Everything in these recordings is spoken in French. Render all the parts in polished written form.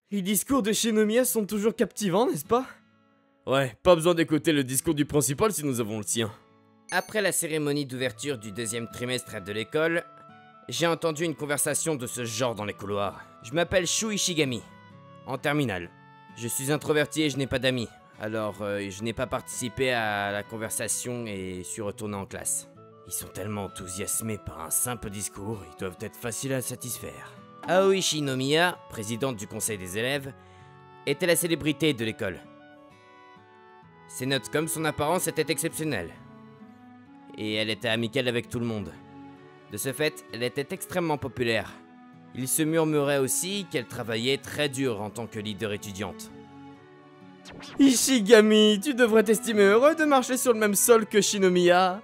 Les discours de Shinomiya sont toujours captivants, n'est-ce pas? Ouais, pas besoin d'écouter le discours du principal si nous avons le sien. Après la cérémonie d'ouverture du deuxième trimestre de l'école, j'ai entendu une conversation de ce genre dans les couloirs. Je m'appelle Shu Ishigami, en terminale. Je suis introverti et je n'ai pas d'amis, alors je n'ai pas participé à la conversation et suis retourné en classe. Ils sont tellement enthousiasmés par un simple discours, ils doivent être faciles à satisfaire. Aoi Shinomiya, présidente du conseil des élèves, était la célébrité de l'école. Ses notes comme son apparence étaient exceptionnelles. Et elle était amicale avec tout le monde. De ce fait, elle était extrêmement populaire. Il se murmurait aussi qu'elle travaillait très dur en tant que leader étudiante. Ishigami, tu devrais t'estimer heureux de marcher sur le même sol que Shinomiya.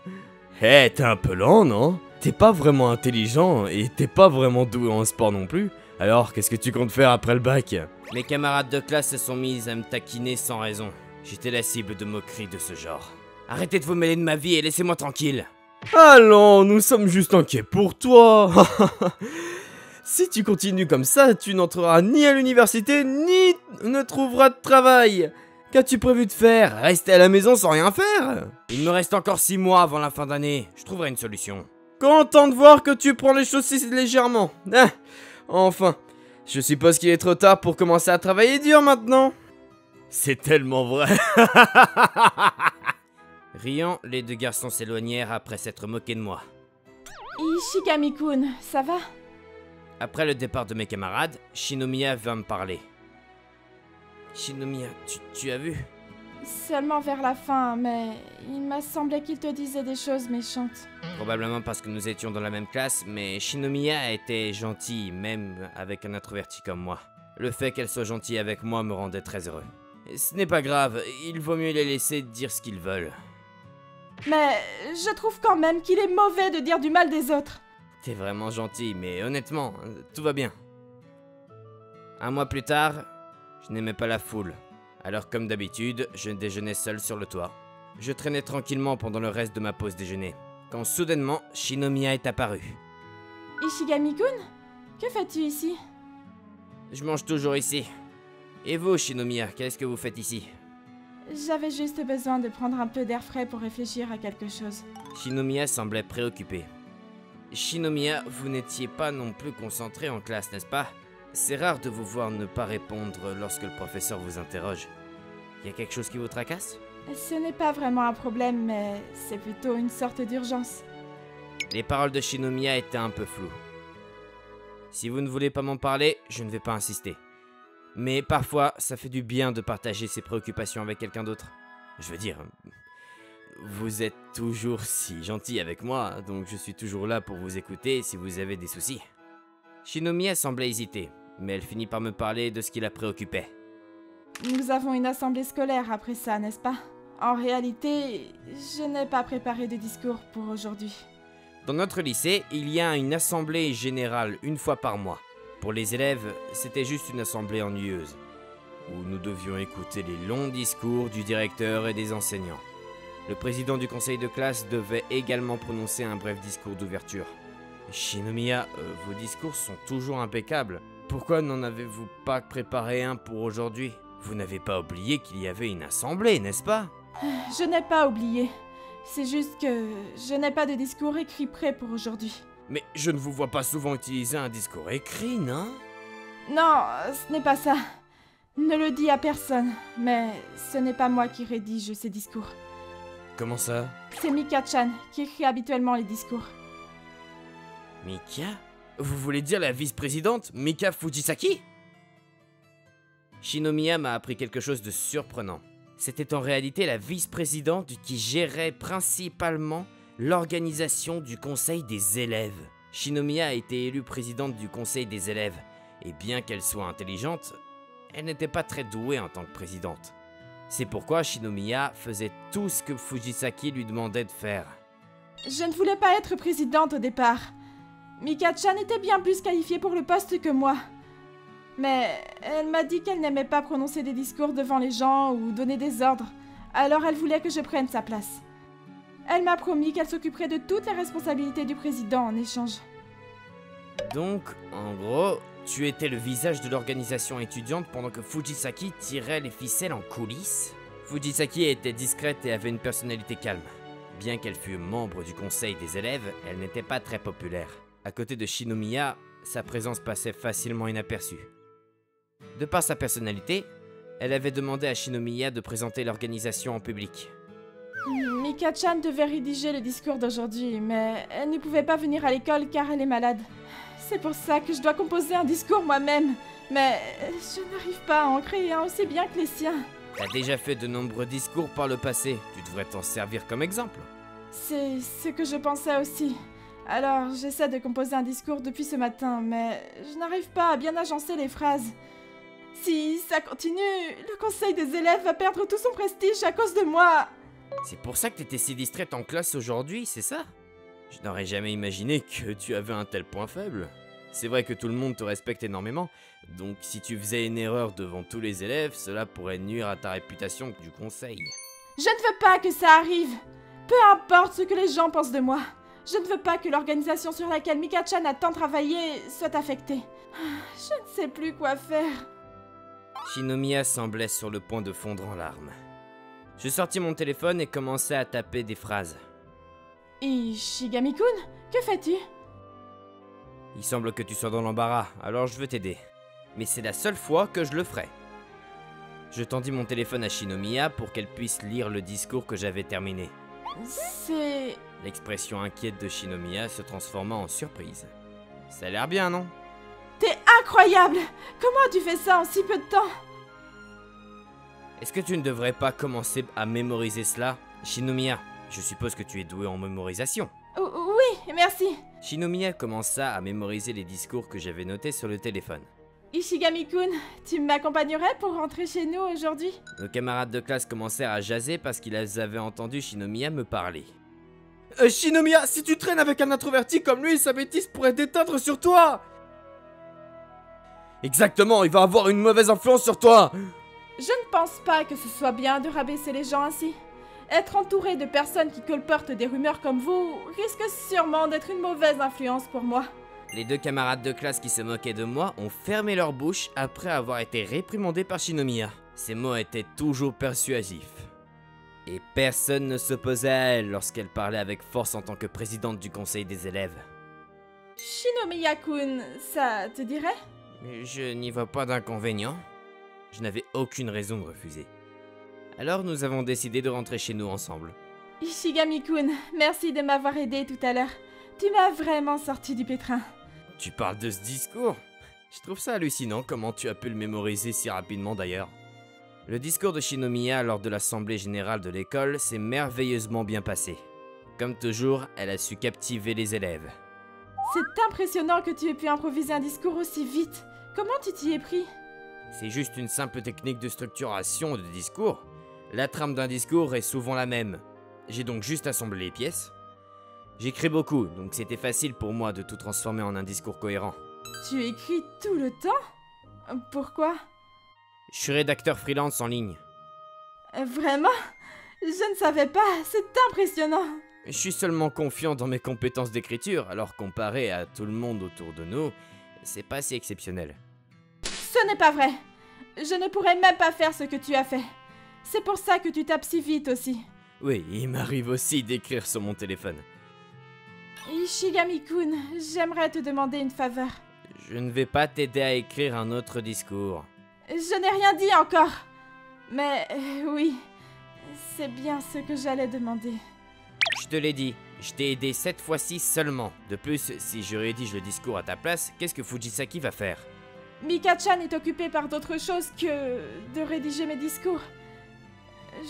Hé, t'es un peu lent, non? T'es pas vraiment intelligent et t'es pas vraiment doué en sport non plus. Alors, qu'est-ce que tu comptes faire après le bac? Mes camarades de classe se sont mis à me taquiner sans raison. J'étais la cible de moqueries de ce genre. Arrêtez de vous mêler de ma vie et laissez-moi tranquille. Allons, nous sommes juste inquiets pour toi. Si tu continues comme ça, tu n'entreras ni à l'université, ni ne trouveras de travail. Qu'as-tu prévu de faire? Rester à la maison sans rien faire? Il me reste encore 6 mois avant la fin d'année. Je trouverai une solution. Content de voir que tu prends les choses si légèrement. Ah, enfin, je suppose qu'il est trop tard pour commencer à travailler dur maintenant. C'est tellement vrai. Riant, les deux garçons s'éloignèrent après s'être moqués de moi. Ishigami-kun, ça va? Après le départ de mes camarades, Shinomiya vint me parler. Shinomiya, tu as vu? Seulement vers la fin, mais il m'a semblé qu'il te disait des choses méchantes. Probablement parce que nous étions dans la même classe, mais Shinomiya était gentille, même avec un introverti comme moi. Le fait qu'elle soit gentille avec moi me rendait très heureux. Ce n'est pas grave, il vaut mieux les laisser dire ce qu'ils veulent. Mais je trouve quand même qu'il est mauvais de dire du mal des autres. T'es vraiment gentil, mais honnêtement, tout va bien. Un mois plus tard, je n'aimais pas la foule. Alors comme d'habitude, je déjeunais seul sur le toit. Je traînais tranquillement pendant le reste de ma pause déjeuner, quand soudainement, Shinomiya est apparue. Ishigami-kun? Que fais-tu ici? Je mange toujours ici. Et vous, Shinomiya, qu'est-ce que vous faites ici? J'avais juste besoin de prendre un peu d'air frais pour réfléchir à quelque chose. Shinomiya semblait préoccupée. Shinomiya, vous n'étiez pas non plus concentré en classe, n'est-ce pas? C'est rare de vous voir ne pas répondre lorsque le professeur vous interroge. Y a quelque chose qui vous tracasse? Ce n'est pas vraiment un problème, mais c'est plutôt une sorte d'urgence. Les paroles de Shinomiya étaient un peu floues. Si vous ne voulez pas m'en parler, je ne vais pas insister. Mais parfois, ça fait du bien de partager ses préoccupations avec quelqu'un d'autre. Je veux dire, vous êtes toujours si gentil avec moi, donc je suis toujours là pour vous écouter si vous avez des soucis. Shinomiya semblait hésiter, mais elle finit par me parler de ce qui la préoccupait. Nous avons une assemblée scolaire après ça, n'est-ce pas? En réalité, je n'ai pas préparé de discours pour aujourd'hui. Dans notre lycée, il y a une assemblée générale une fois par mois. Pour les élèves, c'était juste une assemblée ennuyeuse, où nous devions écouter les longs discours du directeur et des enseignants. Le président du conseil de classe devait également prononcer un bref discours d'ouverture. Shinomiya, vos discours sont toujours impeccables. Pourquoi n'en avez-vous pas préparé un pour aujourd'hui? Vous n'avez pas oublié qu'il y avait une assemblée, n'est-ce pas? Je n'ai pas oublié. C'est juste que je n'ai pas de discours écrit prêt pour aujourd'hui. Mais je ne vous vois pas souvent utiliser un discours écrit, non? Non, ce n'est pas ça. Ne le dis à personne, mais ce n'est pas moi qui rédige ces discours. Comment ça? C'est Mika-chan qui écrit habituellement les discours. Mika? Vous voulez dire la vice-présidente, Mika Fujisaki? Shinomiya m'a appris quelque chose de surprenant. C'était en réalité la vice-présidente qui gérait principalement l'organisation du conseil des élèves. Shinomiya a été élue présidente du conseil des élèves, et bien qu'elle soit intelligente, elle n'était pas très douée en tant que présidente. C'est pourquoi Shinomiya faisait tout ce que Fujisaki lui demandait de faire. Je ne voulais pas être présidente au départ. Mika-chan était bien plus qualifiée pour le poste que moi. Mais elle m'a dit qu'elle n'aimait pas prononcer des discours devant les gens ou donner des ordres, alors elle voulait que je prenne sa place. Elle m'a promis qu'elle s'occuperait de toutes les responsabilités du président en échange. Donc, en gros, Tu étais le visage de l'organisation étudiante pendant que Fujisaki tirait les ficelles en coulisses? Fujisaki était discrète et avait une personnalité calme. Bien qu'elle fût membre du conseil des élèves, elle n'était pas très populaire. À côté de Shinomiya, sa présence passait facilement inaperçue. De par sa personnalité, elle avait demandé à Shinomiya de présenter l'organisation en public. Mika-chan devait rédiger le discours d'aujourd'hui, mais elle ne pouvait pas venir à l'école car elle est malade. C'est pour ça que je dois composer un discours moi-même, mais je n'arrive pas à en créer un aussi bien que les siens. T'as déjà fait de nombreux discours par le passé, tu devrais t'en servir comme exemple. C'est ce que je pensais aussi. Alors, j'essaie de composer un discours depuis ce matin, mais je n'arrive pas à bien agencer les phrases. Si ça continue, le conseil des élèves va perdre tout son prestige à cause de moi. C'est pour ça que t'étais si distraite en classe aujourd'hui, c'est ça? Je n'aurais jamais imaginé que tu avais un tel point faible. C'est vrai que tout le monde te respecte énormément, donc si tu faisais une erreur devant tous les élèves, cela pourrait nuire à ta réputation du conseil. Je ne veux pas que ça arrive. Peu importe ce que les gens pensent de moi. Je ne veux pas que l'organisation sur laquelle Mika-chan a tant travaillé soit affectée. Je ne sais plus quoi faire. Shinomiya semblait sur le point de fondre en larmes. Je sortis mon téléphone et commençai à taper des phrases. Ishigami-kun, que fais-tu? Il semble que tu sois dans l'embarras, alors je veux t'aider. Mais c'est la seule fois que je le ferai. Je tendis mon téléphone à Shinomiya pour qu'elle puisse lire le discours que j'avais terminé. C'est... L'expression inquiète de Shinomiya se transforma en surprise. Ça a l'air bien, non? T'es incroyable! Comment tu fais ça en si peu de temps? Est-ce que tu ne devrais pas commencer à mémoriser cela? Shinomiya, je suppose que tu es doué en mémorisation. Oui, merci. Shinomiya commença à mémoriser les discours que j'avais notés sur le téléphone. Ishigami-kun, tu m'accompagnerais pour rentrer chez nous aujourd'hui? Nos camarades de classe commencèrent à jaser parce qu'ils avaient entendu Shinomiya me parler. Shinomiya, si tu traînes avec un introverti comme lui, sa bêtise pourrait déteindre sur toi! Exactement, il va avoir une mauvaise influence sur toi! Je ne pense pas que ce soit bien de rabaisser les gens ainsi. Être entouré de personnes qui colportent des rumeurs comme vous risque sûrement d'être une mauvaise influence pour moi. Les deux camarades de classe qui se moquaient de moi ont fermé leur bouche après avoir été réprimandés par Shinomiya. Ses mots étaient toujours persuasifs. Et personne ne s'opposait à elle lorsqu'elle parlait avec force en tant que présidente du conseil des élèves. Shinomiya-kun, ça te dirait? Mais je n'y vois pas d'inconvénient. Je n'avais aucune raison de refuser. Alors nous avons décidé de rentrer chez nous ensemble. Ishigami-kun, merci de m'avoir aidé tout à l'heure. Tu m'as vraiment sorti du pétrin. Tu parles de ce discours? Je trouve ça hallucinant comment tu as pu le mémoriser si rapidement d'ailleurs. Le discours de Shinomiya lors de l'assemblée générale de l'école s'est merveilleusement bien passé. Comme toujours, elle a su captiver les élèves. C'est impressionnant que tu aies pu improviser un discours aussi vite. Comment tu t'y es pris? C'est juste une simple technique de structuration de discours. La trame d'un discours est souvent la même. J'ai donc juste assemblé les pièces. J'écris beaucoup, donc c'était facile pour moi de tout transformer en un discours cohérent. Tu écris tout le temps? Pourquoi? Je suis rédacteur freelance en ligne. Vraiment? Je ne savais pas, c'est impressionnant. Je suis seulement confiant dans mes compétences d'écriture, alors comparé à tout le monde autour de nous, c'est pas si exceptionnel. Ce n'est pas vrai. Je ne pourrais même pas faire ce que tu as fait. C'est pour ça que tu tapes si vite aussi. Oui, il m'arrive aussi d'écrire sur mon téléphone. Ishigami-kun, j'aimerais te demander une faveur. Je ne vais pas t'aider à écrire un autre discours. Je n'ai rien dit encore. Mais oui, c'est bien ce que j'allais demander. Je te l'ai dit, je t'ai aidé cette fois-ci seulement. De plus, si je rédige le discours à ta place, qu'est-ce que Fujisaki va faire? Mika-chan est occupée par d'autres choses que de rédiger mes discours.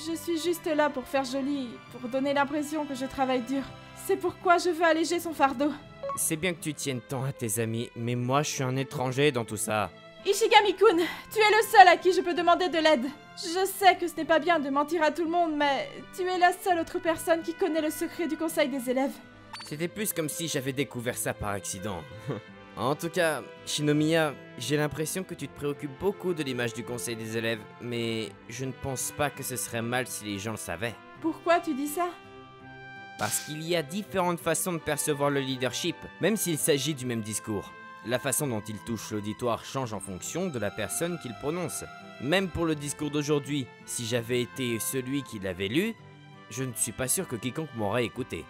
Je suis juste là pour faire joli, pour donner l'impression que je travaille dur. C'est pourquoi je veux alléger son fardeau. C'est bien que tu tiennes tant à tes amis, mais moi je suis un étranger dans tout ça. Ishigami-kun, tu es le seul à qui je peux demander de l'aide. Je sais que ce n'est pas bien de mentir à tout le monde, mais tu es la seule autre personne qui connaît le secret du conseil des élèves. C'était plus comme si j'avais découvert ça par accident. En tout cas, Shinomiya, j'ai l'impression que tu te préoccupes beaucoup de l'image du conseil des élèves, mais je ne pense pas que ce serait mal si les gens le savaient. Pourquoi tu dis ça? Parce qu'il y a différentes façons de percevoir le leadership, même s'il s'agit du même discours. La façon dont il touche l'auditoire change en fonction de la personne qu'il prononce. Même pour le discours d'aujourd'hui, si j'avais été celui qui l'avait lu, je ne suis pas sûr que quiconque m'aurait écouté.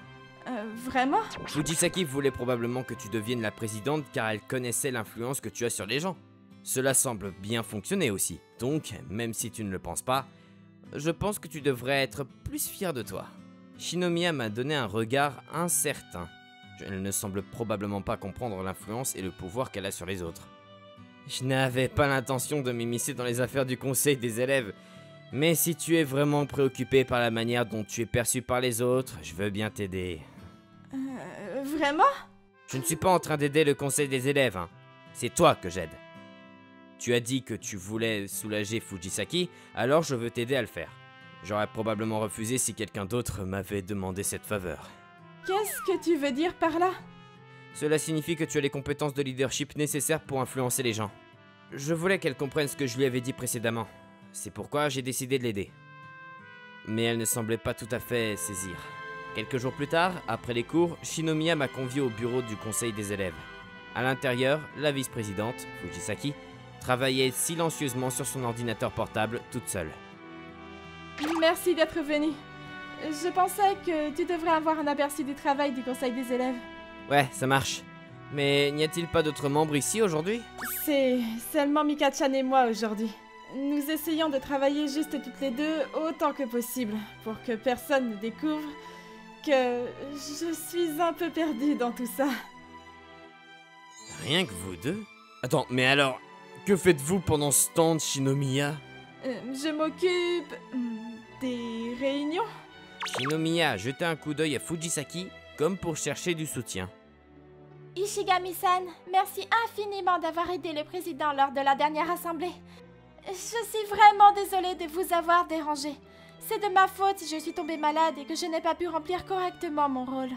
Vraiment? Fujisaki voulait probablement que tu deviennes la présidente car elle connaissait l'influence que tu as sur les gens. Cela semble bien fonctionner aussi. Donc, même si tu ne le penses pas, je pense que tu devrais être plus fier de toi. Shinomiya m'a donné un regard incertain. Elle ne semble probablement pas comprendre l'influence et le pouvoir qu'elle a sur les autres. Je n'avais pas l'intention de m'immiscer dans les affaires du conseil des élèves, mais si tu es vraiment préoccupé par la manière dont tu es perçu par les autres, je veux bien t'aider. Vraiment? Je ne suis pas en train d'aider le conseil des élèves, hein. C'est toi que j'aide. Tu as dit que tu voulais soulager Fujisaki, alors je veux t'aider à le faire. J'aurais probablement refusé si quelqu'un d'autre m'avait demandé cette faveur. Qu'est-ce que tu veux dire par là? Cela signifie que tu as les compétences de leadership nécessaires pour influencer les gens. Je voulais qu'elle comprenne ce que je lui avais dit précédemment. C'est pourquoi j'ai décidé de l'aider. Mais elle ne semblait pas tout à fait saisir. Quelques jours plus tard, après les cours, Shinomiya m'a convié au bureau du conseil des élèves. À l'intérieur, la vice-présidente, Fujisaki, travaillait silencieusement sur son ordinateur portable, toute seule. Merci d'être venu. Je pensais que tu devrais avoir un aperçu du travail du conseil des élèves. Ouais, ça marche. Mais n'y a-t-il pas d'autres membres ici aujourd'hui? C'est seulement Mika-chan et moi aujourd'hui. Nous essayons de travailler juste toutes les deux autant que possible, pour que personne ne découvre que je suis un peu perdue dans tout ça. Rien que vous deux? Attends, mais alors, que faites-vous pendant ce temps de Shinomiya? Je m'occupe des réunions. Shinomiya a jeté un coup d'œil à Fujisaki, comme pour chercher du soutien. Ishigami-san, merci infiniment d'avoir aidé le président lors de la dernière assemblée. Je suis vraiment désolée de vous avoir dérangé. C'est de ma faute si je suis tombée malade et que je n'ai pas pu remplir correctement mon rôle.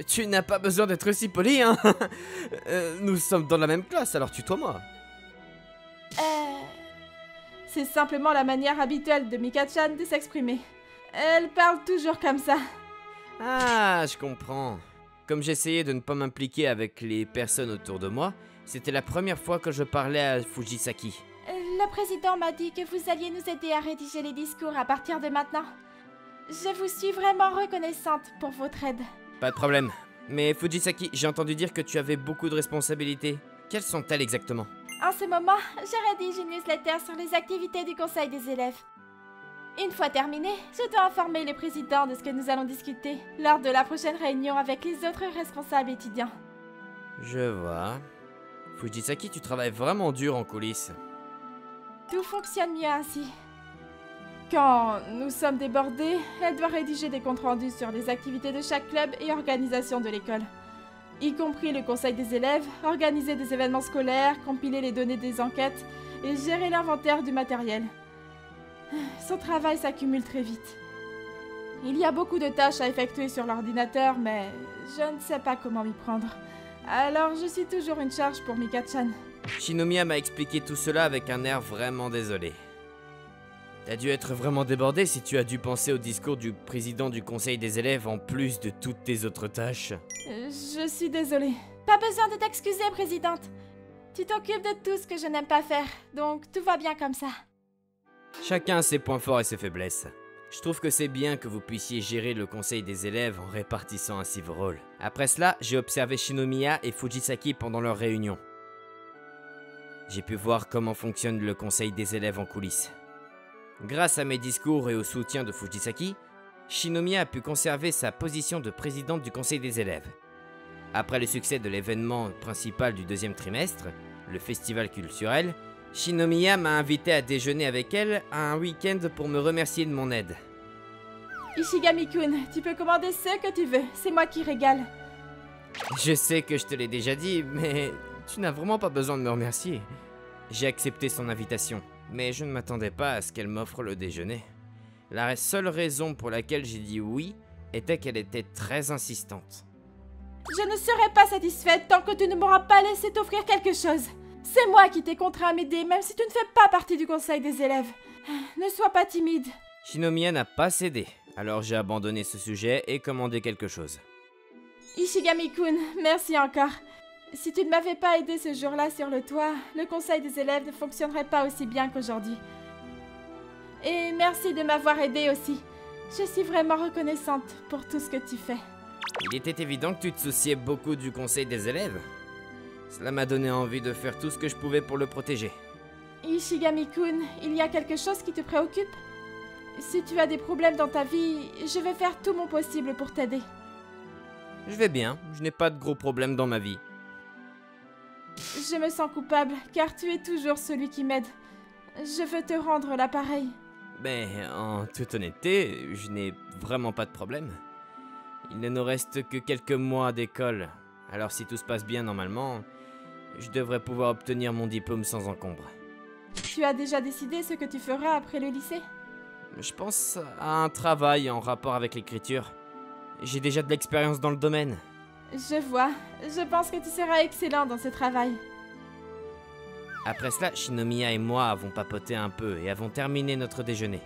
Tu n'as pas besoin d'être si poli, hein. Nous sommes dans la même classe, alors tutoie-moi. C'est simplement la manière habituelle de Mika-chan de s'exprimer. Elle parle toujours comme ça. Ah, je comprends. Comme j'essayais de ne pas m'impliquer avec les personnes autour de moi, c'était la première fois que je parlais à Fujisaki. Le président m'a dit que vous alliez nous aider à rédiger les discours à partir de maintenant. Je vous suis vraiment reconnaissante pour votre aide. Pas de problème. Mais Fujisaki, j'ai entendu dire que tu avais beaucoup de responsabilités. Quelles sont-elles exactement? En ce moment, je rédige une newsletter sur les activités du conseil des élèves. Une fois terminé, je dois informer le président de ce que nous allons discuter lors de la prochaine réunion avec les autres responsables étudiants. Je vois. Fujisaki, tu travailles vraiment dur en coulisses. Tout fonctionne mieux ainsi. Quand nous sommes débordés, elle doit rédiger des comptes rendus sur les activités de chaque club et organisation de l'école, y compris le conseil des élèves, organiser des événements scolaires, compiler les données des enquêtes et gérer l'inventaire du matériel. Son travail s'accumule très vite. Il y a beaucoup de tâches à effectuer sur l'ordinateur, mais je ne sais pas comment m'y prendre. Alors je suis toujours une charge pour Mika-chan. Shinomiya m'a expliqué tout cela avec un air vraiment désolé. T'as dû être vraiment débordé si tu as dû penser au discours du président du conseil des élèves en plus de toutes tes autres tâches. Je suis désolée. Pas besoin de t'excuser, présidente. Tu t'occupes de tout ce que je n'aime pas faire, donc tout va bien comme ça. Chacun a ses points forts et ses faiblesses. Je trouve que c'est bien que vous puissiez gérer le conseil des élèves en répartissant ainsi vos rôles. Après cela, j'ai observé Shinomiya et Fujisaki pendant leur réunion. J'ai pu voir comment fonctionne le conseil des élèves en coulisses. Grâce à mes discours et au soutien de Fujisaki, Shinomiya a pu conserver sa position de présidente du conseil des élèves. Après le succès de l'événement principal du deuxième trimestre, le festival culturel, Shinomiya m'a invité à déjeuner avec elle à un week-end pour me remercier de mon aide. Ishigami-kun, tu peux commander ce que tu veux, c'est moi qui régale. Je sais que je te l'ai déjà dit, mais tu n'as vraiment pas besoin de me remercier. J'ai accepté son invitation, mais je ne m'attendais pas à ce qu'elle m'offre le déjeuner. La seule raison pour laquelle j'ai dit oui était qu'elle était très insistante. Je ne serai pas satisfaite tant que tu ne m'auras pas laissé t'offrir quelque chose. C'est moi qui t'ai contraint à m'aider, même si tu ne fais pas partie du conseil des élèves. Ne sois pas timide. Shinomiya n'a pas cédé, alors j'ai abandonné ce sujet et commandé quelque chose. Ishigami-kun, merci encore. Si tu ne m'avais pas aidé ce jour-là sur le toit, le conseil des élèves ne fonctionnerait pas aussi bien qu'aujourd'hui. Et merci de m'avoir aidé aussi. Je suis vraiment reconnaissante pour tout ce que tu fais. Il était évident que tu te souciais beaucoup du conseil des élèves. Cela m'a donné envie de faire tout ce que je pouvais pour le protéger. Ishigami-kun, il y a quelque chose qui te préoccupe? Si tu as des problèmes dans ta vie, je vais faire tout mon possible pour t'aider. Je vais bien, je n'ai pas de gros problèmes dans ma vie. Je me sens coupable, car tu es toujours celui qui m'aide. Je veux te rendre l'appareil. Mais en toute honnêteté, je n'ai vraiment pas de problème. Il ne nous reste que quelques mois d'école, alors si tout se passe bien normalement, je devrais pouvoir obtenir mon diplôme sans encombre. Tu as déjà décidé ce que tu feras après le lycée? Je pense à un travail en rapport avec l'écriture. J'ai déjà de l'expérience dans le domaine. Je vois. Je pense que tu seras excellent dans ce travail. Après cela, Shinomiya et moi avons papoté un peu et avons terminé notre déjeuner.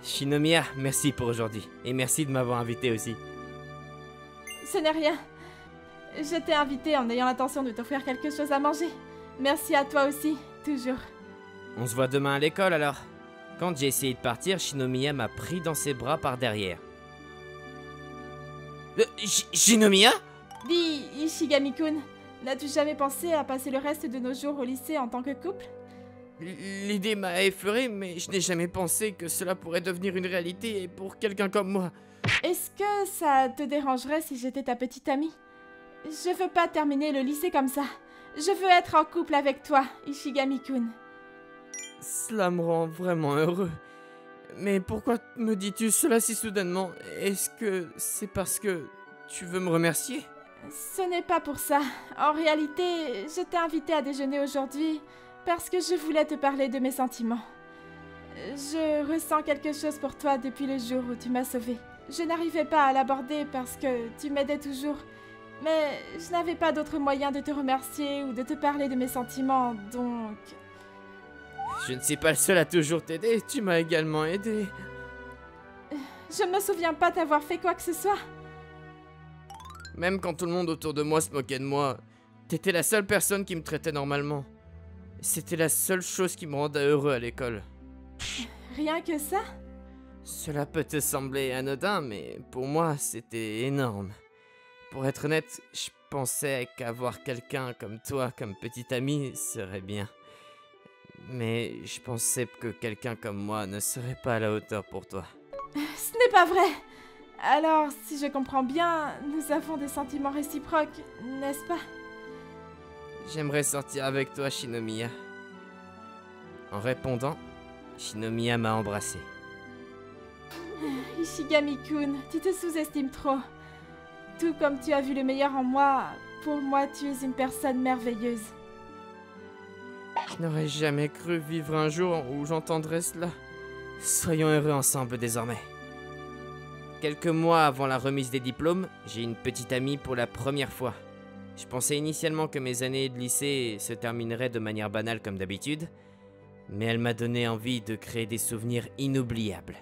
Shinomiya, merci pour aujourd'hui. Et merci de m'avoir invité aussi. Ce n'est rien. Je t'ai invité en ayant l'intention de t'offrir quelque chose à manger. Merci à toi aussi, toujours. On se voit demain à l'école alors. Quand j'ai essayé de partir, Shinomiya m'a pris dans ses bras par derrière. Shinomiya? Dis, Ishigami-kun, n'as-tu jamais pensé à passer le reste de nos jours au lycée en tant que couple? L'idée m'a effleuré, mais je n'ai jamais pensé que cela pourrait devenir une réalité pour quelqu'un comme moi. Est-ce que ça te dérangerait si j'étais ta petite amie? Je veux pas terminer le lycée comme ça. Je veux être en couple avec toi, Ishigami-kun. Cela me rend vraiment heureux. Mais pourquoi me dis-tu cela si soudainement? Est-ce que c'est parce que tu veux me remercier? Ce n'est pas pour ça. En réalité, je t'ai invité à déjeuner aujourd'hui parce que je voulais te parler de mes sentiments. Je ressens quelque chose pour toi depuis le jour où tu m'as sauvée. Je n'arrivais pas à l'aborder parce que tu m'aidais toujours, mais je n'avais pas d'autre moyen de te remercier ou de te parler de mes sentiments, donc... Je ne suis pas le seul à toujours t'aider, tu m'as également aidé. Je me souviens pas t'avoir fait quoi que ce soit. Même quand tout le monde autour de moi se moquait de moi, t'étais la seule personne qui me traitait normalement. C'était la seule chose qui me rendait heureux à l'école. Rien que ça? Cela peut te sembler anodin, mais pour moi, c'était énorme. Pour être honnête, je pensais qu'avoir quelqu'un comme toi, comme petit ami, serait bien. Mais je pensais que quelqu'un comme moi ne serait pas à la hauteur pour toi. Ce n'est pas vrai! Alors, si je comprends bien, nous avons des sentiments réciproques, n'est-ce pas? J'aimerais sortir avec toi, Shinomiya. En répondant, Shinomiya m'a embrassé. Ishigami-kun, tu te sous-estimes trop. Tout comme tu as vu le meilleur en moi, pour moi tu es une personne merveilleuse. Je n'aurais jamais cru vivre un jour où j'entendrais cela. Soyons heureux ensemble désormais. Quelques mois avant la remise des diplômes, j'ai une petite amie pour la première fois. Je pensais initialement que mes années de lycée se termineraient de manière banale comme d'habitude, mais elle m'a donné envie de créer des souvenirs inoubliables.